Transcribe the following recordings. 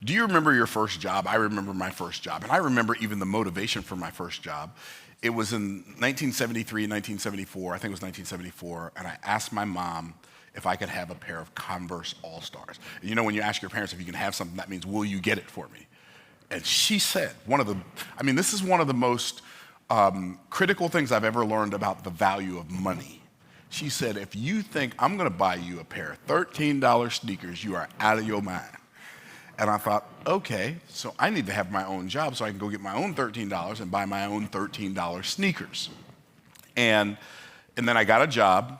Do you remember your first job? I remember my first job, and I remember even the motivation for my first job. It was in 1973, 1974, I think it was 1974, and I asked my mom if I could have a pair of Converse All-Stars. You know, when you ask your parents if you can have something, that means, will you get it for me? And she said, this is one of the most critical things I've ever learned about the value of money. She said, if you think I'm gonna buy you a pair of $13 sneakers, you are out of your mind. And I thought, okay, so I need to have my own job so I can go get my own $13 and buy my own $13 sneakers. And then I got a job.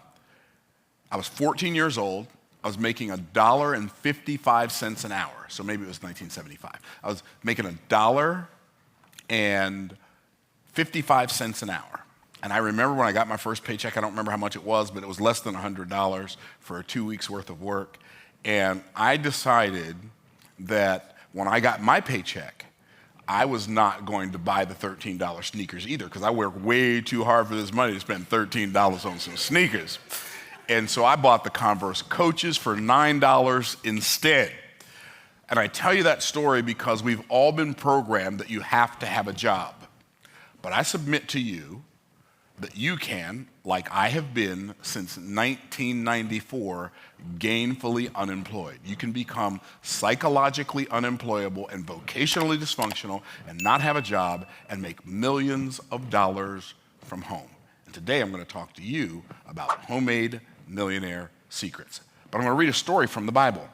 I was 14 years old. I was making $1.55 an hour. So maybe it was 1975. I was making $1.55 an hour. And I remember when I got my first paycheck, I don't remember how much it was, but it was less than $100 for 2 weeks worth of work. And I decided that when I got my paycheck, I was not going to buy the $13 sneakers either, because I worked way too hard for this money to spend $13 on some sneakers. And so I bought the Converse Coaches for $9 instead. And I tell you that story because we've all been programmed that you have to have a job. But I submit to you that you can, like I have been since 1994, gainfully unemployed. You can become psychologically unemployable and vocationally dysfunctional and not have a job and make millions of dollars from home. And today I'm going to talk to you about homemade millionaire secrets. But I'm going to read a story from the Bible.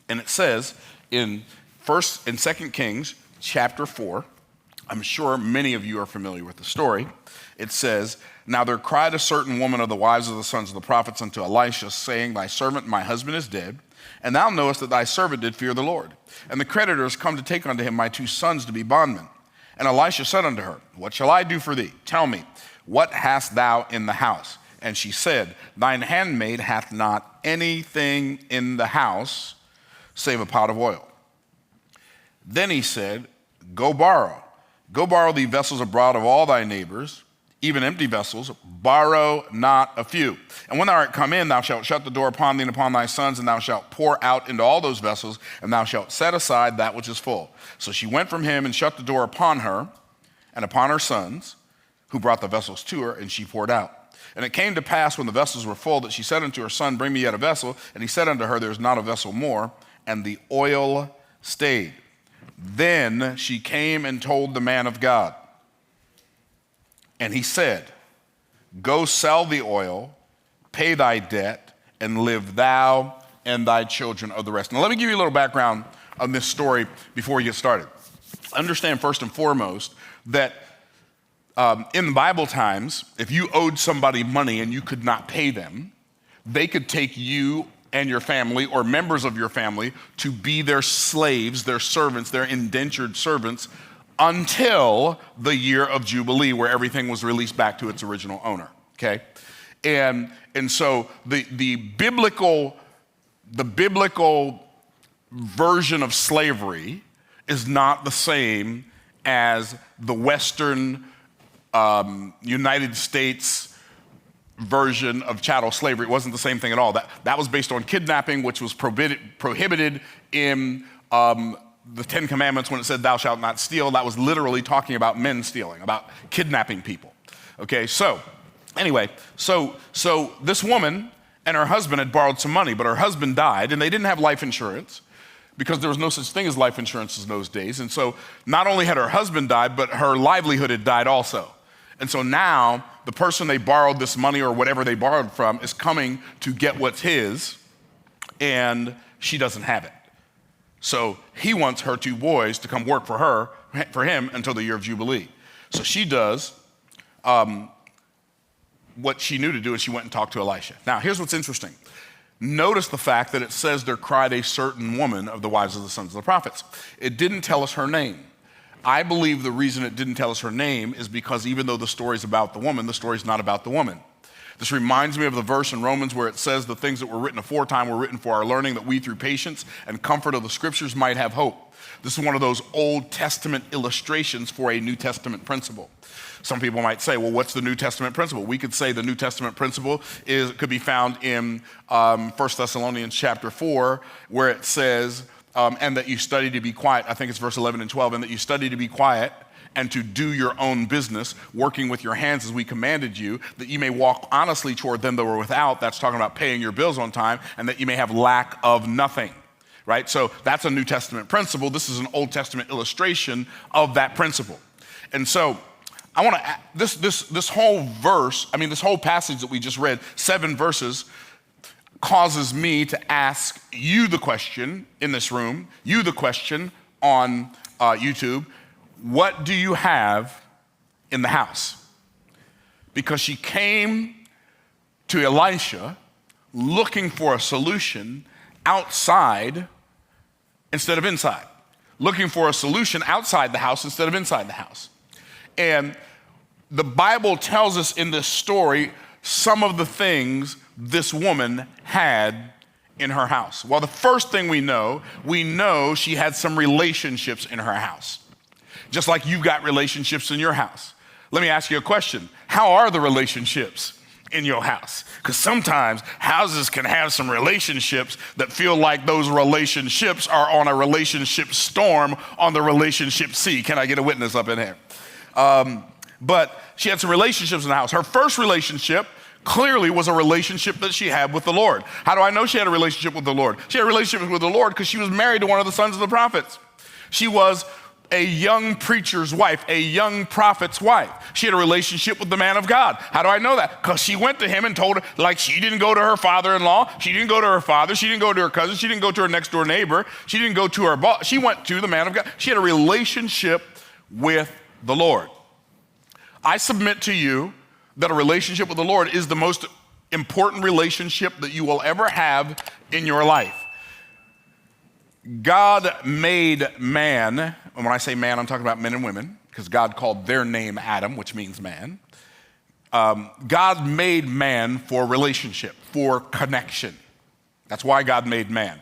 And it says in 2 Kings chapter 4, I'm sure many of you are familiar with the story. It says, now there cried a certain woman of the wives of the sons of the prophets unto Elisha, saying, thy servant, my husband, is dead, and thou knowest that thy servant did fear the Lord. And the creditors come to take unto him my 2 sons to be bondmen. And Elisha said unto her, what shall I do for thee? Tell me, what hast thou in the house? And she said, thine handmaid hath not anything in the house save a pot of oil. Then he said, go borrow thee vessels abroad of all thy neighbors, even empty vessels, borrow not a few. And when thou art come in, thou shalt shut the door upon thee and upon thy sons, and thou shalt pour out into all those vessels, and thou shalt set aside that which is full. So she went from him and shut the door upon her and upon her sons, who brought the vessels to her, and she poured out. And it came to pass when the vessels were full that she said unto her son, bring me yet a vessel. And he said unto her, there is not a vessel more, and the oil stayed. Then she came and told the man of God. And he said, go sell the oil, pay thy debt, and live thou and thy children of the rest. Now let me give you a little background on this story before we get started. Understand first and foremost that in Bible times, if you owed somebody money and you could not pay them, they could take you and your family or members of your family to be their slaves, their servants, their indentured servants until the year of Jubilee, where everything was released back to its original owner, okay? And so the biblical version of slavery is not the same as the Western United States version of chattel slavery. It wasn't the same thing at all. That was based on kidnapping, which was prohibited in the 10 Commandments when it said thou shalt not steal. That was literally talking about men stealing, about kidnapping people. Okay, so anyway, so this woman and her husband had borrowed some money, but her husband died and they didn't have life insurance because there was no such thing as life insurance in those days. And so not only had her husband died, but her livelihood had died also. And so now the person they borrowed this money or whatever they borrowed from is coming to get what's his, and she doesn't have it. So he wants her 2 boys to come work for him until the year of Jubilee. So she does what she knew to do, and she went and talked to Elisha. Now, here's what's interesting. Notice the fact that it says there cried a certain woman of the wives of the sons of the prophets. It didn't tell us her name. I believe the reason it didn't tell us her name is because even though the story's about the woman, the story's not about the woman. This reminds me of the verse in Romans where it says the things that were written aforetime were written for our learning, that we through patience and comfort of the scriptures might have hope. This is one of those Old Testament illustrations for a New Testament principle. Some people might say, well, what's the New Testament principle? We could say the New Testament principle could be found in 1 Thessalonians chapter 4, where it says, and that you study to be quiet. I think it's verse 11 and 12, and that you study to be quiet and to do your own business, working with your hands as we commanded you, that you may walk honestly toward them that were without. That's talking about paying your bills on time, and that you may have lack of nothing, right? So that's a New Testament principle. This is an Old Testament illustration of that principle. And so I want to, this whole verse, this whole passage that we just read, 7 verses, causes me to ask you the question in this room, you the question on YouTube, what do you have in the house? Because she came to Elisha looking for a solution outside instead of inside, looking for a solution outside the house instead of inside the house. And the Bible tells us in this story some of the things this woman had in her house. Well, the first thing we know she had some relationships in her house. Just like you've got relationships in your house. Let me ask you a question. How are the relationships in your house? Because sometimes houses can have some relationships that feel like those relationships are on a relationship storm on the relationship sea. Can I get a witness up in here? But she had some relationships in the house. Her first relationship clearly was a relationship that she had with the Lord. How do I know she had a relationship with the Lord? She had a relationship with the Lord because she was married to one of the sons of the prophets. She was a young preacher's wife, a young prophet's wife. She had a relationship with the man of God. How do I know that? Because she went to him and told her, like, she didn't go to her father-in-law, she didn't go to her father, she didn't go to her cousin, she didn't go to her next door neighbor, she didn't go to her boss, she went to the man of God. She had a relationship with the Lord. I submit to you that a relationship with the Lord is the most important relationship that you will ever have in your life. God made man, and when I say man, I'm talking about men and women, because God called their name Adam, which means man. God made man for relationship, for connection. That's why God made man.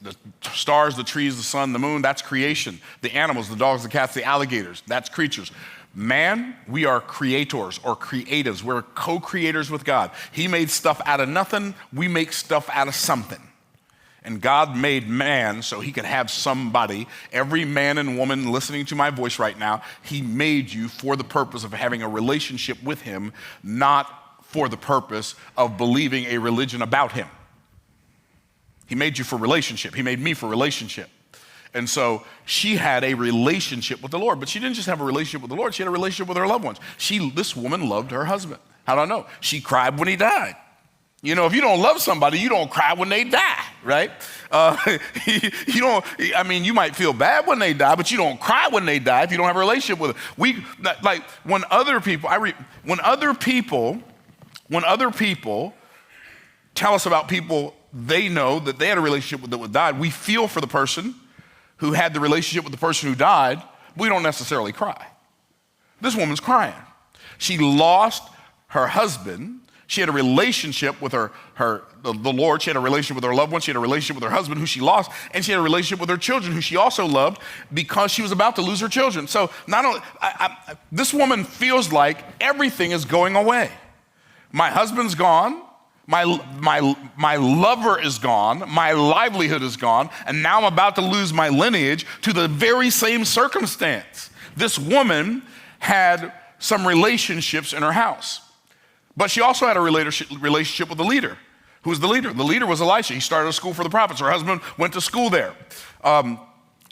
The stars, the trees, the sun, the moon, that's creation. The animals, the dogs, the cats, the alligators, that's creatures. Man, we are creators or creatives. We're co-creators with God. He made stuff out of nothing. We make stuff out of something. And God made man so he could have somebody. Every man and woman listening to my voice right now, he made you for the purpose of having a relationship with him, not for the purpose of believing a religion about him. He made you for relationship. He made me for relationship. And so she had a relationship with the Lord, but she didn't just have a relationship with the Lord, she had a relationship with her loved ones. This woman loved her husband. How do I know? She cried when he died. You know, if you don't love somebody, you don't cry when they die, right? You might feel bad when they die, but you don't cry when they die if you don't have a relationship with them. When other people tell us about people they know that they had a relationship with that died, we feel for the person who had the relationship with the person who died. We don't necessarily cry. This woman's crying. She lost her husband. She had a relationship with the Lord. She had a relationship with her loved one. She had a relationship with her husband, who she lost, and she had a relationship with her children, who she also loved, because she was about to lose her children. So not only this woman feels like everything is going away. My husband's gone. My lover is gone. My livelihood is gone, and now I'm about to lose my lineage to the very same circumstance. This woman had some relationships in her house. But she also had a relationship with the leader. Who was the leader? The leader was Elisha. He started a school for the prophets. Her husband went to school there.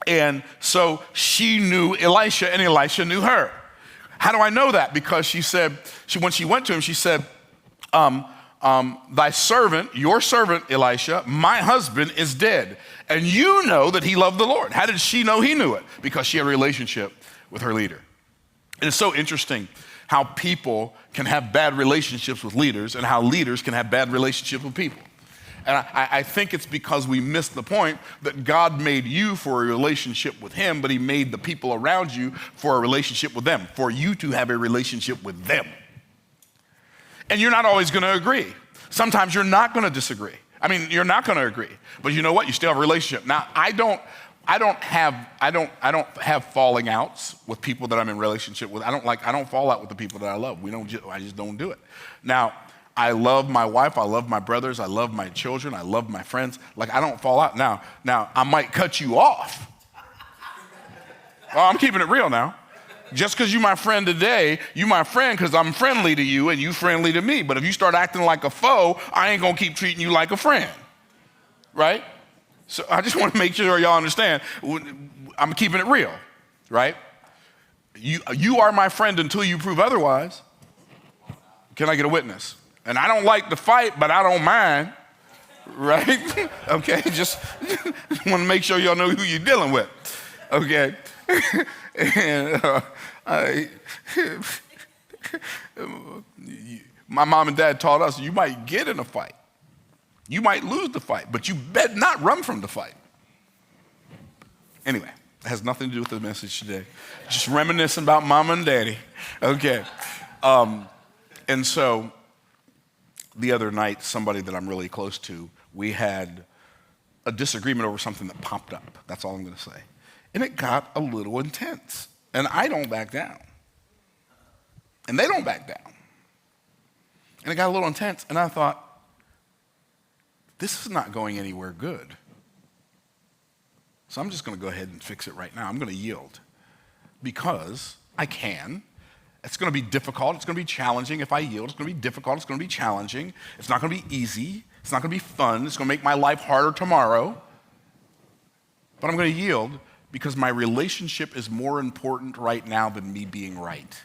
And so she knew Elisha, and Elisha knew her. How do I know that? Because when she went to him, she said, thy servant, your servant, Elisha, my husband is dead. And you know that he loved the Lord. How did she know he knew it? Because she had a relationship with her leader. And it's so interesting how people can have bad relationships with leaders and how leaders can have bad relationships with people. And I think it's because we missed the point that God made you for a relationship with him, but he made the people around you for a relationship with them, for you to have a relationship with them. And you're not always going to agree. Sometimes you're not going to disagree. You're not going to agree. But you know what? You still have a relationship. Now, I don't have falling outs with people that I'm in relationship with. I don't fall out with the people that I love. I just don't do it. Now, I love my wife, I love my brothers, I love my children, I love my friends. Like, I don't fall out. Now, I might cut you off. Well, I'm keeping it real now. Just because you're my friend today, you my friend because I'm friendly to you and you friendly to me. But if you start acting like a foe, I ain't going to keep treating you like a friend, right? So I just want to make sure y'all understand. I'm keeping it real, right? You are my friend until you prove otherwise. Can I get a witness? And I don't like to fight, but I don't mind, right? Okay, just want to make sure y'all know who you're dealing with, okay? And my mom and dad taught us, you might get in a fight. You might lose the fight, but you bet not run from the fight. Anyway, it has nothing to do with the message today. Just reminiscing about mama and daddy, okay? And so the other night, somebody that I'm really close to, we had a disagreement over something that popped up. That's all I'm going to say. And it got a little intense. And I don't back down. And they don't back down. And it got a little intense. And I thought, this is not going anywhere good. So I'm just going to go ahead and fix it right now. I'm going to yield. Because I can. It's going to be difficult. It's going to be challenging if I yield. It's going to be difficult. It's going to be challenging. It's not going to be easy. It's not going to be fun. It's going to make my life harder tomorrow. But I'm going to yield because my relationship is more important right now than me being right.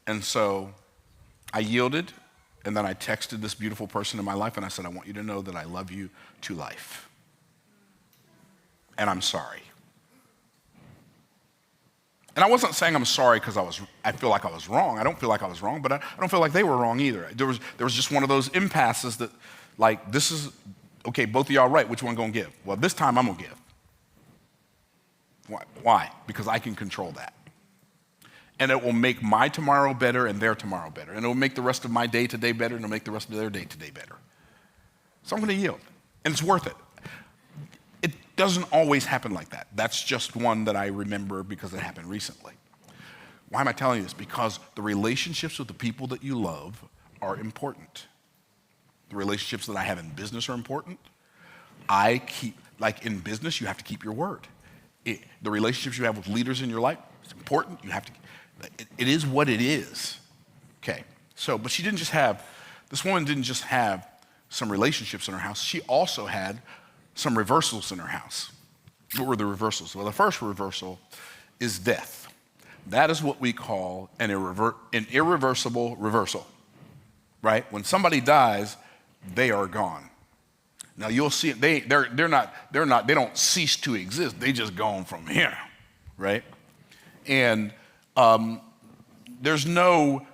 And so I yielded, and then I texted this beautiful person in my life, and I said, I want you to know that I love you to life. And I'm sorry. And I wasn't saying I'm sorry because I feel like I was wrong. I don't feel like I was wrong, but I don't feel like they were wrong either. There was just one of those impasses that, like, this is, okay, both of y'all right, which one gonna give? Well, this time I'm gonna give. Why? Because I can control that. And it will make my tomorrow better and their tomorrow better. And it will make the rest of my day-to-day better, and it'll make the rest of their day-to-day better. So I'm gonna yield, and it's worth it. It doesn't always happen like that. That's just one that I remember because it happened recently. Why am I telling you this? Because the relationships with the people that you love are important. The relationships that I have in business are important. Like in business, you have to keep your word. The relationships you have with leaders in your life, it's important. You have to, it is what it is. Okay, so, but this woman didn't just have some relationships in her house, she also had some reversals in her house. What were the reversals? Well, the first reversal is death. That is what we call an irreversible reversal, right? When somebody dies, they are gone. Now you'll see they don't cease to exist. They just gone from here, right? And there's no.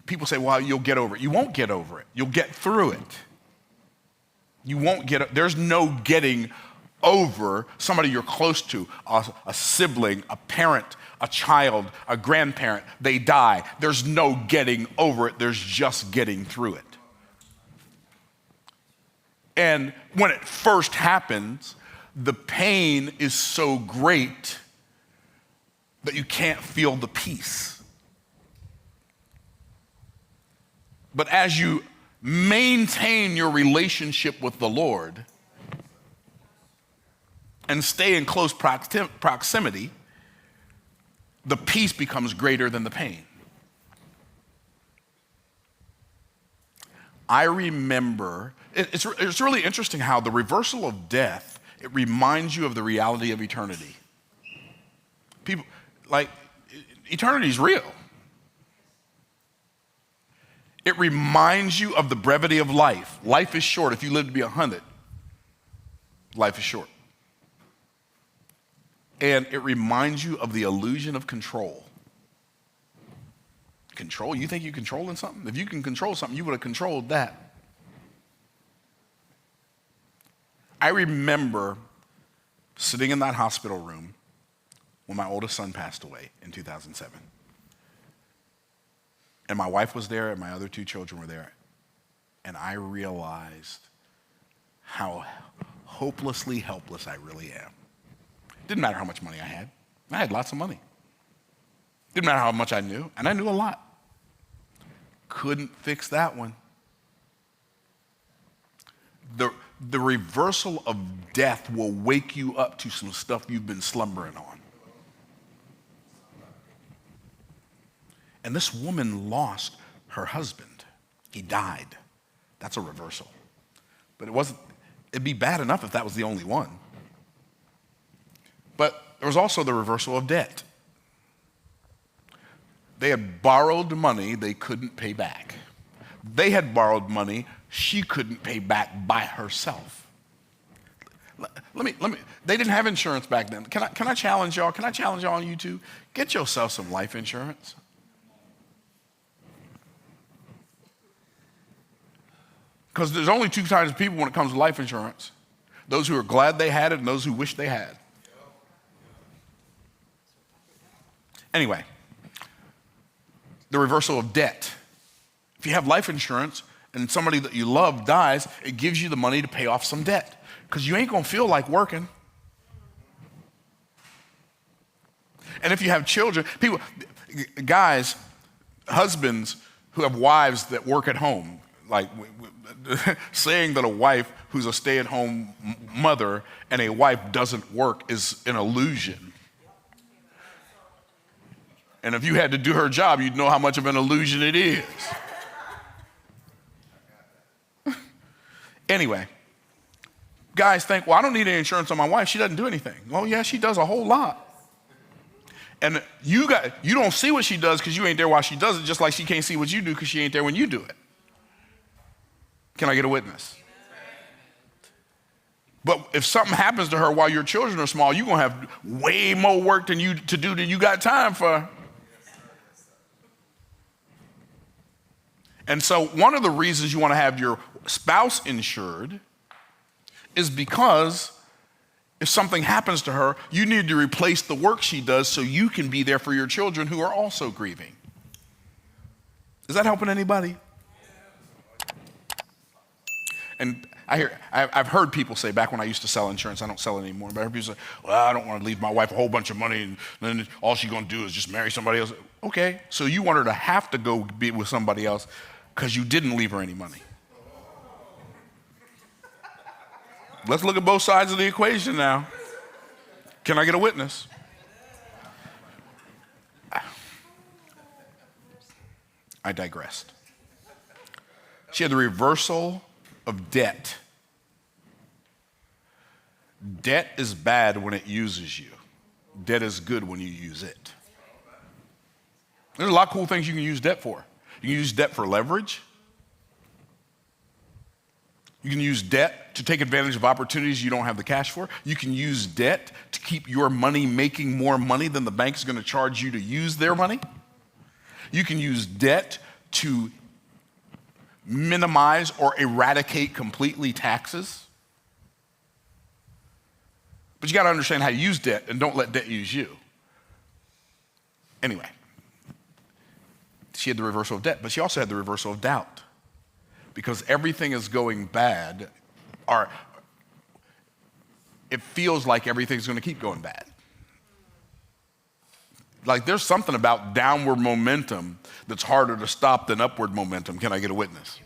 People say, well, you'll get over it. You won't get over it. You'll get through it. You won't there's no getting over somebody you're close to, a sibling, a parent, a child, a grandparent. They die. There's no getting over it. There's just getting through it. And when it first happens, the pain is so great that you can't feel the peace. But as you maintain your relationship with the Lord and stay in close proximity, the peace becomes greater than the pain. I remember, it's really interesting how the reversal of death, it reminds you of the reality of eternity. People, like, eternity is real. It reminds you of the brevity of life. Life is short. If you live to be 100, life is short. And it reminds you of the illusion of control. Control? You think you're controlling something? If you can control something, you would have controlled that. I remember sitting in that hospital room when my oldest son passed away in 2007. And my wife was there and my other two children were there. And I realized how hopelessly helpless I really am. Didn't matter how much money I had. I had lots of money. Didn't matter how much I knew, and I knew a lot. Couldn't fix that one. The reversal of death will wake you up to some stuff you've been slumbering on. And this woman lost her husband. He died. That's a reversal. But it'd be bad enough if that was the only one. But there was also the reversal of debt. They had borrowed money they couldn't pay back. They had borrowed money she couldn't pay back by herself. They didn't have insurance back then. Can I challenge y'all? Can I challenge y'all on YouTube? Get yourself some life insurance. Because there's only two types of people when it comes to life insurance. Those who are glad they had it and those who wish they had. Anyway, the reversal of debt. If you have life insurance and somebody that you love dies, it gives you the money to pay off some debt because you ain't gonna feel like working. And if you have children, guys, husbands who have wives that work at home, like saying that a wife who's a stay-at-home mother and a wife doesn't work is an illusion. And if you had to do her job, you'd know how much of an illusion it is. Anyway, guys think, well, I don't need any insurance on my wife. She doesn't do anything. Well, yeah, she does a whole lot. And you don't see what she does because you ain't there while she does it, just like she can't see what you do because she ain't there when you do it. Can I get a witness? But if something happens to her while your children are small, you're going to have way more work to do than you got time for. And so one of the reasons you want to have your spouse insured is because if something happens to her, you need to replace the work she does so you can be there for your children who are also grieving. Is that helping anybody? And I've heard people say, back when I used to sell insurance, I don't sell it anymore, but I heard people say, well, I don't want to leave my wife a whole bunch of money and then all she's going to do is just marry somebody else. Okay, so you want her to have to go be with somebody else because you didn't leave her any money. Let's look at both sides of the equation now. Can I get a witness? I digressed. She had the reversal of debt. Debt is bad when it uses you. Debt is good when you use it. There's a lot of cool things you can use debt for. You can use debt for leverage. You can use debt to take advantage of opportunities you don't have the cash for. You can use debt to keep your money making more money than the bank's going to charge you to use their money. You can use debt to minimize or eradicate completely taxes. But you got to understand how to use debt and don't let debt use you. Anyway, she had the reversal of debt, but she also had the reversal of doubt. Because everything is going bad, or it feels like everything's going to keep going bad. Like there's something about downward momentum that's harder to stop than upward momentum. Can I get a witness?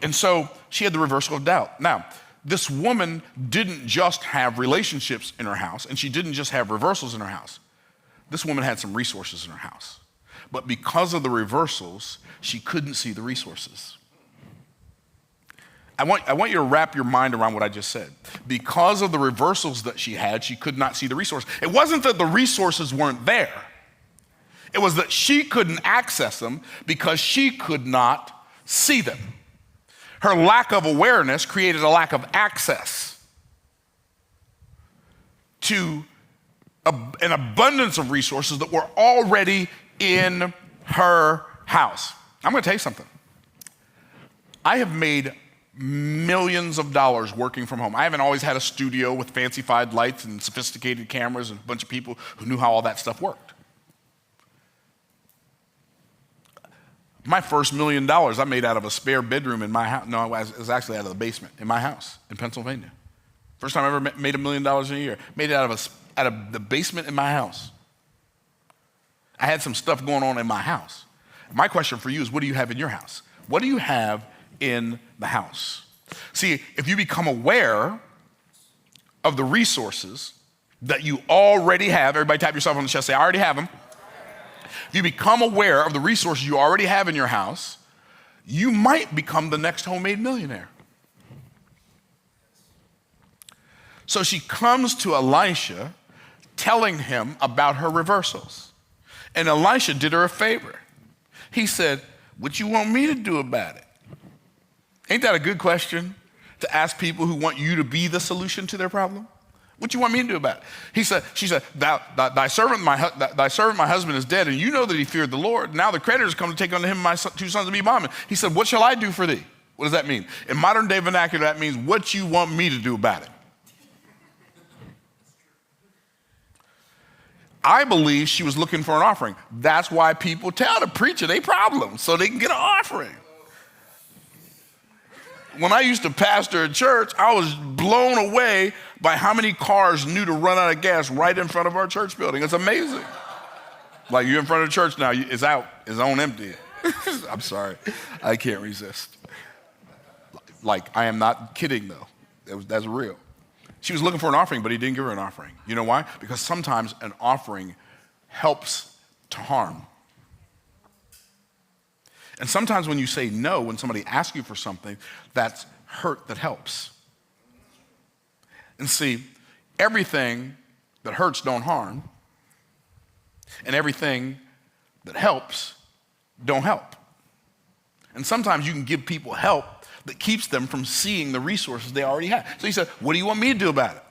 And so she had the reversal of doubt. Now, this woman didn't just have relationships in her house, and she didn't just have reversals in her house. This woman had some resources in her house. But because of the reversals, she couldn't see the resources. I want you to wrap your mind around what I just said. Because of the reversals that she had, she could not see the resources. It wasn't that the resources weren't there. It was that she couldn't access them because she could not see them. Her lack of awareness created a lack of access to an abundance of resources that were already in her house. I'm going to tell you something. I have made millions of dollars working from home. I haven't always had a studio with fancified lights and sophisticated cameras and a bunch of people who knew how all that stuff worked. My first $1 million I made out of a spare bedroom in my house. No, it was actually out of the basement in my house in Pennsylvania. First time I ever made $1 million in a year. Made it out of the basement in my house. I had some stuff going on in my house. My question for you is, what do you have in your house? What do you have in the house? See, if you become aware of the resources that you already have, everybody tap yourself on the chest, say, I already have them. If you become aware of the resources you already have in your house, you might become the next homemade millionaire. So she comes to Elisha telling him about her reversals. And Elisha did her a favor. He said, what you want me to do about it? Ain't that a good question to ask people who want you to be the solution to their problem? What you want me to do about it? She said, thy servant, my husband is dead, and you know that he feared the Lord. Now the creditors come to take unto him my two sons to be bondmen. He said, what shall I do for thee? What does that mean? In modern day vernacular, that means what you want me to do about it. I believe she was looking for an offering. That's why people tell the preacher they problems, so they can get an offering. When I used to pastor a church, I was blown away by how many cars knew to run out of gas right in front of our church building. It's amazing. Like, you're in front of the church now, it's out, it's on empty. I'm sorry, I can't resist. Like, I am not kidding though, that's real. She was looking for an offering, but he didn't give her an offering. You know why? Because sometimes an offering helps to harm. And sometimes when you say no, when somebody asks you for something, that's hurt that helps. And see, everything that hurts don't harm, and everything that helps don't help. And sometimes you can give people help that keeps them from seeing the resources they already have. So he said, what do you want me to do about it?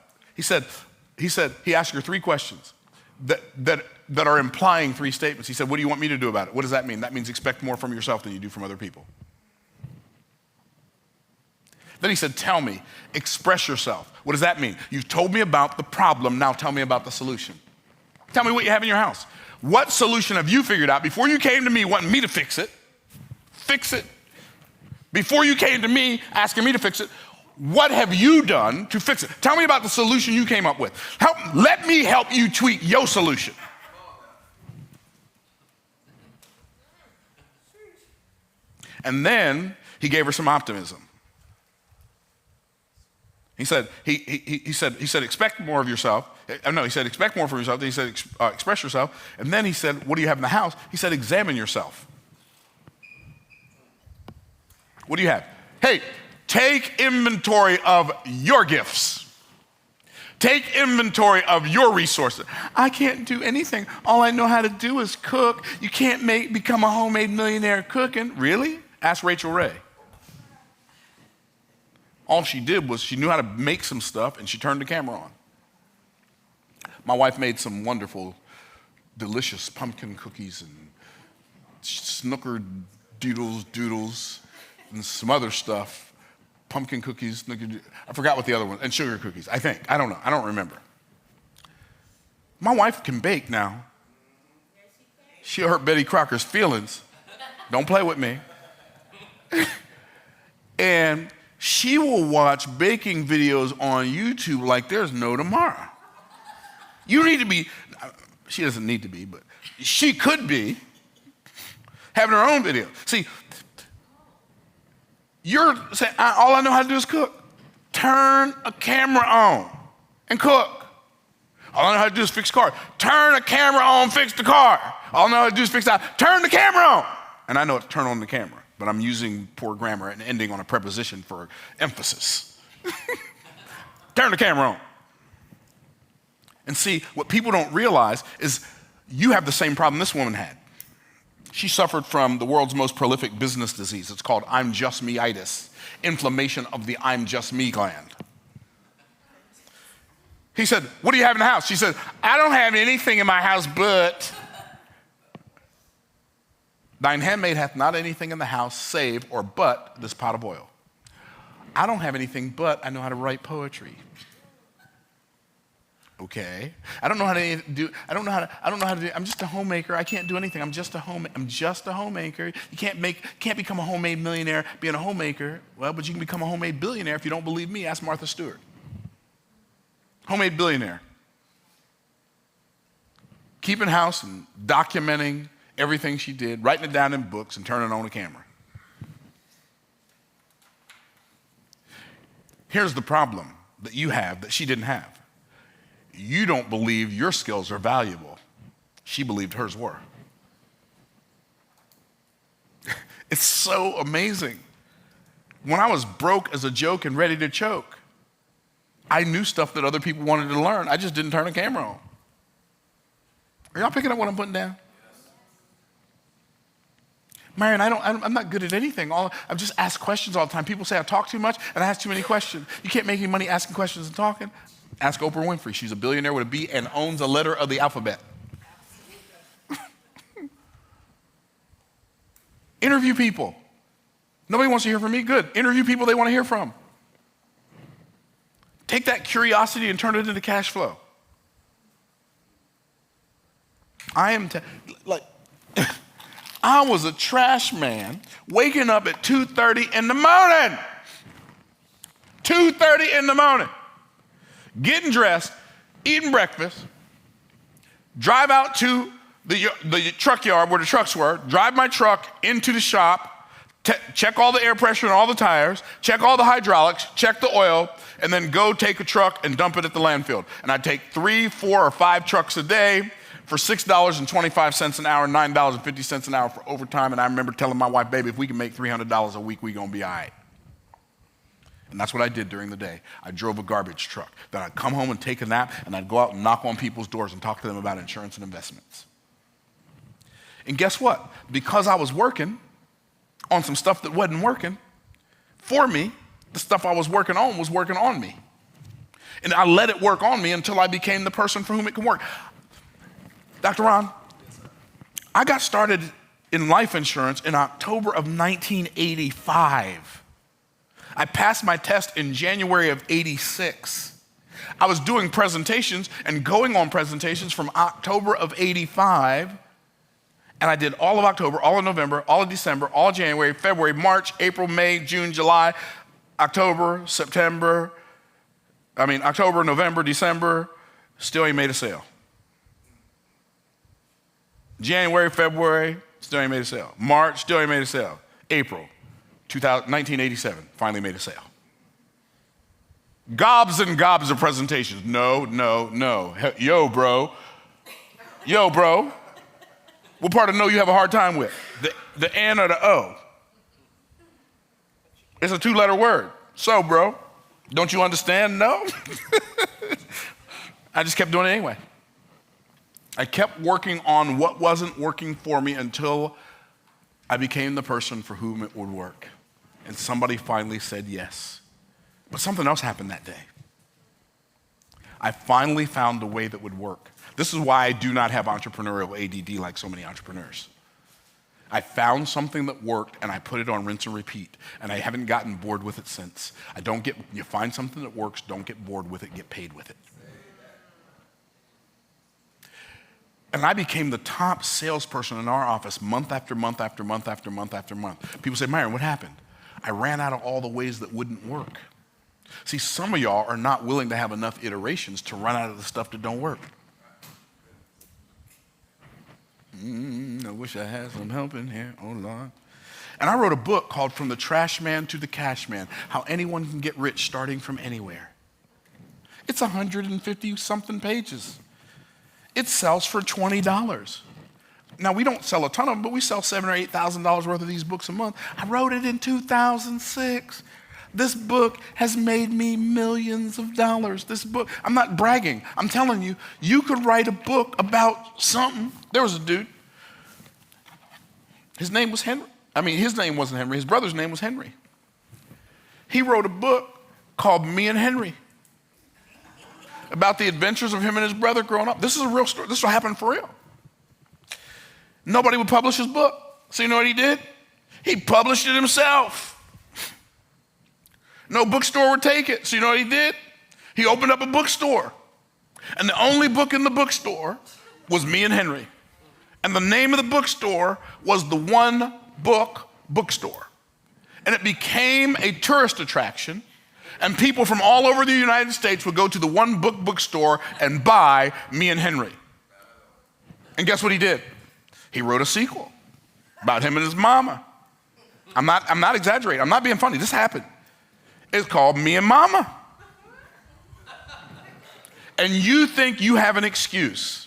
He asked her three questions that are implying three statements. He said, what do you want me to do about it? What does that mean? That means expect more from yourself than you do from other people. Then he said, tell me, express yourself. What does that mean? You've told me about the problem, now tell me about the solution. Tell me what you have in your house. What solution have you figured out before you came to me wanting me to fix it? Fix it. Before you came to me asking me to fix it, what have you done to fix it? Tell me about the solution you came up with. Let me help you tweak your solution. And then he gave her some optimism. He said, he said, expect more of yourself. No, he said, expect more from yourself. Then he said, express yourself. And then he said, what do you have in the house? He said, examine yourself. What do you have? Hey, take inventory of your gifts. Take inventory of your resources. I can't do anything. All I know how to do is cook. You can't become a homemade millionaire cooking. Really? Ask Rachel Ray. All she did was she knew how to make some stuff and she turned the camera on. My wife made some wonderful, delicious pumpkin cookies and snooker doodles and some other stuff. Pumpkin cookies, I forgot what the other one, and sugar cookies, I think. I don't know, I don't remember. My wife can bake now. She'll hurt Betty Crocker's feelings. Don't play with me. And she will watch baking videos on YouTube like there's no tomorrow. You need to be, she doesn't need to be, but she could be having her own video. See, you're saying, all I know how to do is cook. Turn a camera on and cook. All I know how to do is fix a car. Turn a camera on, fix the car. All I know how to do is fix that. Turn the camera on. And I know it's turn on the camera, but I'm using poor grammar and ending on a preposition for emphasis. Turn the camera on. And see, what people don't realize is you have the same problem this woman had. She suffered from the world's most prolific business disease. It's called I'm just me-itis, inflammation of the I'm just me gland. He said, what do you have in the house? She said, I don't have anything in my house but thine handmaid hath not anything in the house save or but this pot of oil. I don't have anything but I know how to write poetry. Okay. I don't know how to do, I'm just a homemaker. I can't do anything. I'm just a homemaker. You can't become a homemade millionaire being a homemaker. Well, but you can become a homemade billionaire. If you don't believe me, ask Martha Stewart. Homemade billionaire. keeping house and documenting everything she did, writing it down in books and turning it on a camera. Here's the problem that you have that she didn't have. You don't believe your skills are valuable. She believed hers were. It's so amazing. When I was broke as a joke and ready to choke, I knew stuff that other people wanted to learn. I just didn't turn the camera on. Are y'all picking up what I'm putting down? Myron, I'm not good at anything. I just ask questions all the time. People say I talk too much and I ask too many questions. You can't make any money asking questions and talking. Ask Oprah Winfrey. She's a billionaire with a B and owns a letter of the alphabet. Interview people. Nobody wants to hear from me? Good. Interview people they want to hear from. Take that curiosity and turn it into cash flow. I was a trash man waking up at 2:30 in the morning. 2:30 in the morning. Getting dressed, eating breakfast, drive out to the truck yard where the trucks were, drive my truck into the shop, check all the air pressure and all the tires, check all the hydraulics, check the oil, and then go take a truck and dump it at the landfill. And I'd take 3, 4, or 5 trucks a day for $6.25 an hour, $9.50 an hour for overtime. And I remember telling my wife, baby, if we can make $300 a week, we're gonna be all right. And that's what I did during the day. I drove a garbage truck. Then I'd come home and take a nap, and I'd go out and knock on people's doors and talk to them about insurance and investments. And guess what? Because I was working on some stuff that wasn't working for me, the stuff I was working on me. And I let it work on me until I became the person for whom it can work. Dr. Ron, I got started in life insurance in October of 1985. I passed my test in January of 86. I was doing presentations and going on presentations from October of 85. And I did all of October, all of November, all of December, all of January, February, March, April, May, June, July, October, November, December, still ain't made a sale. January, February, still ain't made a sale. March, still ain't made a sale. April, 1987, finally made a sale. Gobs and gobs of presentations. No. Yo, bro. What part of no you have a hard time with? The N or the O? It's a 2-letter word. So, bro, don't you understand? No. I just kept doing it anyway. I kept working on what wasn't working for me until I became the person for whom it would work. And somebody finally said yes. But something else happened that day. I finally found a way that would work. This is why I do not have entrepreneurial ADD like so many entrepreneurs. I found something that worked and I put it on rinse and repeat, and I haven't gotten bored with it since. You find something that works, don't get bored with it, get paid with it. And I became the top salesperson in our office month after month after month after month after month. People say, Myron, what happened? I ran out of all the ways that wouldn't work. See, some of y'all are not willing to have enough iterations to run out of the stuff that don't work. I wish I had some help in here. Oh, Lord. And I wrote a book called From the Trash Man to the Cash Man, How Anyone Can Get Rich Starting from Anywhere. It's 150-something pages. It sells for $20. Now, we don't sell a ton of them, but we sell $7,000 or $8,000 worth of these books a month. I wrote it in 2006. This book has made me millions of dollars. This book, I'm not bragging. I'm telling you, you could write a book about something. There was a dude. His name was Henry. His name wasn't Henry. His brother's name was Henry. He wrote a book called Me and Henry about the adventures of him and his brother growing up. This is a real story. This will happen for real. Nobody would publish his book. So you know what he did? He published it himself. No bookstore would take it. So you know what he did? He opened up a bookstore. And the only book in the bookstore was Me and Henry. And the name of the bookstore was the One Book Bookstore. And it became a tourist attraction. And people from all over the United States would go to the One Book Bookstore and buy Me and Henry. And guess what he did? He wrote a sequel about him and his mama. I'm not exaggerating. I'm not being funny. This happened. It's called Me and Mama. And you think you have an excuse.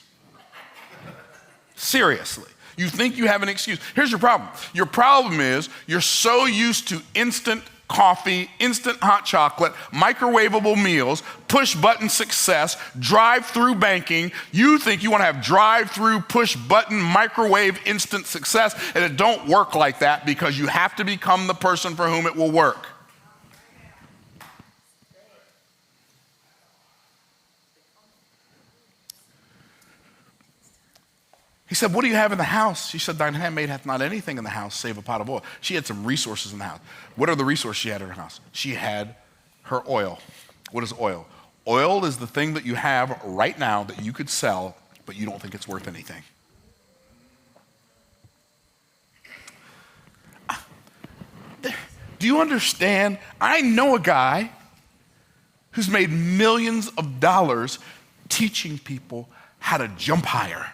Seriously. You think you have an excuse. Here's your problem. Your problem is you're so used to instant coffee, instant hot chocolate, microwavable meals, push-button success, drive-through banking. You think you want to have drive-through, push-button, microwave, instant success, and it don't work like that because you have to become the person for whom it will work. He said, what do you have in the house? She said, thine handmaid hath not anything in the house save a pot of oil. She had some resources in the house. What are the resources she had in her house? She had her oil. What is oil? Oil is the thing that you have right now that you could sell, but you don't think it's worth anything. Do you understand? I know a guy who's made millions of dollars teaching people how to jump higher.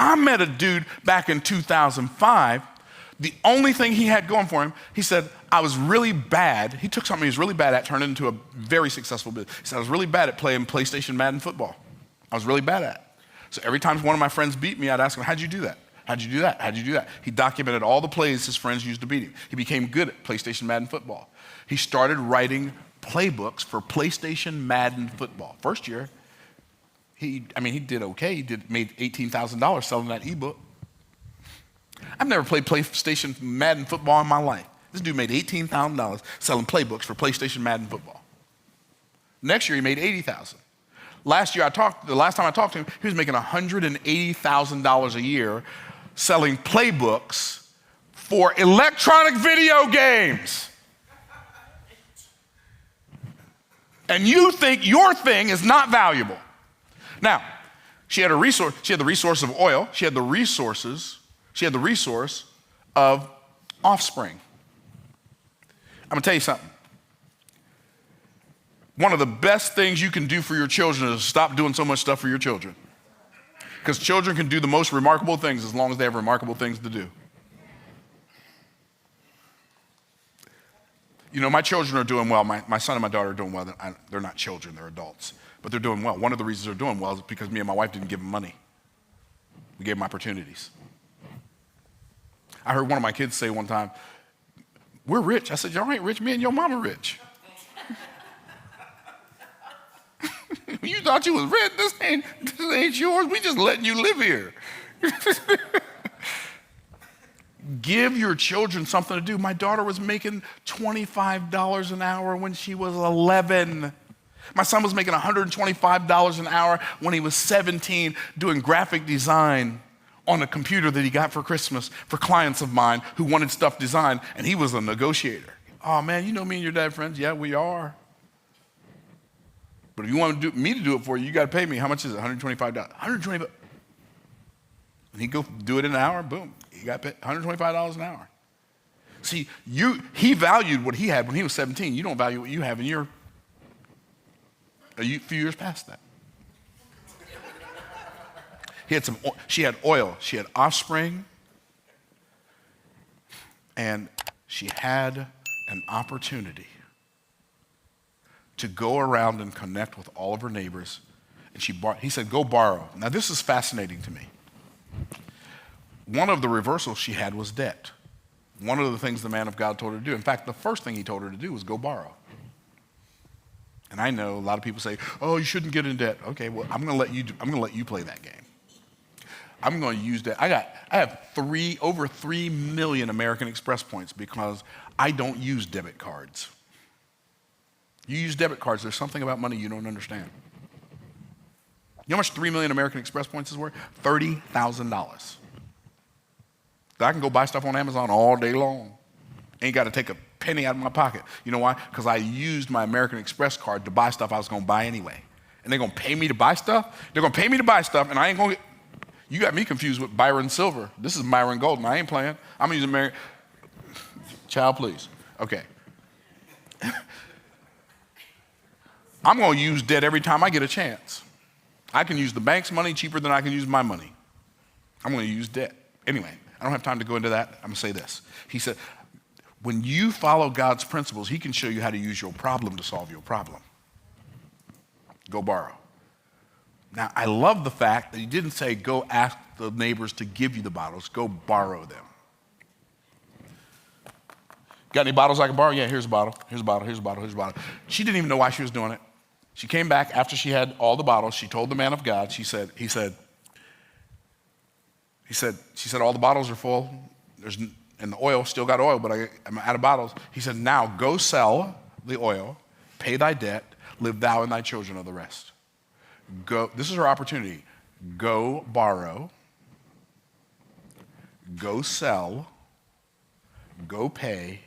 I met a dude back in 2005. The only thing he had going for him, he said, I was really bad. He took something he was really bad at, turned it into a very successful business. He said, I was really bad at playing PlayStation Madden football. I was really bad at it. So every time one of my friends beat me, I'd ask him, how'd you do that? How'd you do that? How'd you do that? He documented all the plays his friends used to beat him. He became good at PlayStation Madden football. He started writing playbooks for PlayStation Madden football. First year, he did okay. He made $18,000 selling that ebook. I've never played PlayStation Madden football in my life. This dude made $18,000 selling playbooks for PlayStation Madden football. Next year, he made $80,000. The last time I talked to him, he was making $180,000 a year selling playbooks for electronic video games. And you think your thing is not valuable. Now, she had the resource of oil, she had the resource of offspring. I'm gonna tell you something. One of the best things you can do for your children is stop doing so much stuff for your children. Because children can do the most remarkable things as long as they have remarkable things to do. You know, my children are doing well. My son and my daughter are doing well. They're not children, they're adults. But they're doing well. One of the reasons they're doing well is because me and my wife didn't give them money. We gave them opportunities. I heard one of my kids say one time, we're rich. I said, y'all ain't rich, me and your mama rich. You thought you was rich, this ain't yours, we just letting you live here. Give your children something to do. My daughter was making $25 an hour when she was 11. My son was making $125 an hour when he was 17 doing graphic design on a computer that he got for Christmas for clients of mine who wanted stuff designed, and he was a negotiator. Oh man, you know me and your dad friends? Yeah, we are. But if you want me to do it for you, you got to pay me. How much is it? $125. $120. And he'd go do it in an hour, boom. He got paid $125 an hour. See, he valued what he had when he was 17. You don't value what you have in a few years past that. She had oil, she had offspring, and she had an opportunity to go around and connect with all of her neighbors. And he said, go borrow. Now this is fascinating to me. One of the reversals she had was debt. One of the things the man of God told her to do. In fact, the first thing he told her to do was go borrow. And I know a lot of people say, oh, you shouldn't get in debt. Okay, well, I'm gonna let you play that game. I'm gonna use that. I have over 3 million American Express points because I don't use debit cards. You use debit cards, there's something about money you don't understand. You know how much 3 million American Express points is worth? $30,000. I can go buy stuff on Amazon all day long. Ain't got to take a penny out of my pocket. You know why? Because I used my American Express card to buy stuff I was going to buy anyway. And they're going to pay me to buy stuff? They're going to pay me to buy stuff, and I ain't going to You got me confused with Byron Silver. This is Myron Golden. I ain't playing. I'm using Mary. Child, please. Okay. I'm going to use debt every time I get a chance. I can use the bank's money cheaper than I can use my money. I'm going to use debt. Anyway, I don't have time to go into that. I'm going to say this. He said, when you follow God's principles, he can show you how to use your problem to solve your problem. Go borrow. Now, I love the fact that he didn't say, go ask the neighbors to give you the bottles. Go borrow them. Got any bottles I can borrow? Yeah, here's a bottle, here's a bottle, here's a bottle, here's a bottle. She didn't even know why she was doing it. She came back after she had all the bottles. She told the man of God, she said, all the bottles are full. And the oil, still got oil, but I'm out of bottles. He said, now go sell the oil, pay thy debt, live thou and thy children of the rest. Go, this is her opportunity. Go borrow, go sell, go pay,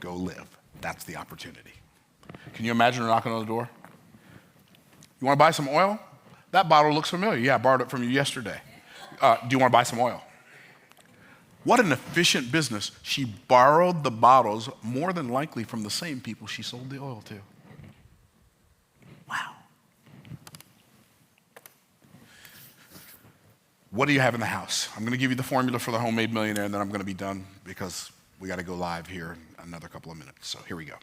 go live. That's the opportunity. Can you imagine her knocking on the door? You want to buy some oil? That bottle looks familiar. Yeah, I borrowed it from you yesterday. Do you want to buy some oil? What an efficient business. She borrowed the bottles more than likely from the same people she sold the oil to. Wow. What do you have in the house? I'm going to give you the formula for the homemade millionaire, and then I'm going to be done because we got to go live here in another couple of minutes. So here we go.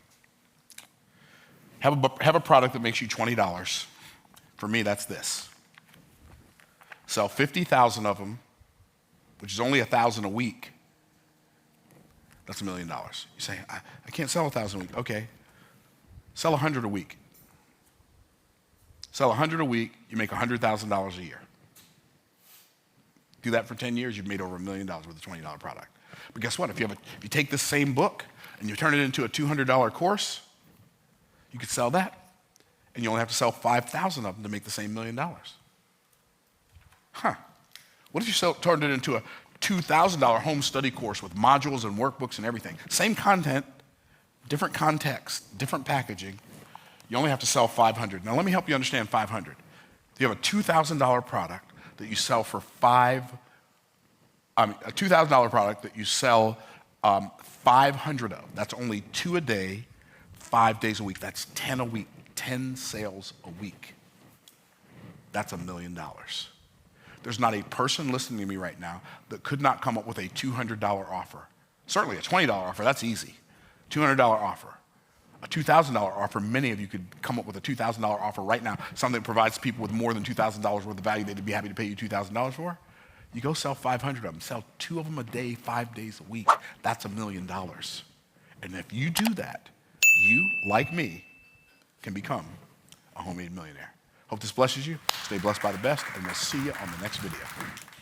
Have a product that makes you $20. For me, that's this. Sell 50,000 of them, which is only 1,000 a week. That's $1 million. You say, I can't sell 1,000 a week. Okay, sell 100 a week. Sell 100 a week, you make $100,000 a year. Do that for 10 years, you've made over $1 million with a $20 product. But guess what? If you take this same book and you turn it into a $200 course, you could sell that. And you only have to sell 5,000 of them to make the same $1 million. Huh. What if you turned it into a $2,000 home study course with modules and workbooks and everything? Same content, different context, different packaging. You only have to sell 500. Now let me help you understand 500. You have a $2,000 product that you sell for a $2,000 product that you sell 500 of. That's only 2 a day, 5 days a week. That's 10 a week, 10 sales a week. That's $1 million. There's not a person listening to me right now that could not come up with a $200 offer. Certainly a $20 offer, that's easy. $200 offer. A $2,000 offer, many of you could come up with a $2,000 offer right now, something that provides people with more than $2,000 worth of value they'd be happy to pay you $2,000 for. You go sell 500 of them, sell 2 of them a day, 5 days a week. That's $1 million. And if you do that, you, like me, can become a homemade millionaire. Hope this blesses you. Stay blessed by the best, and we'll see you on the next video.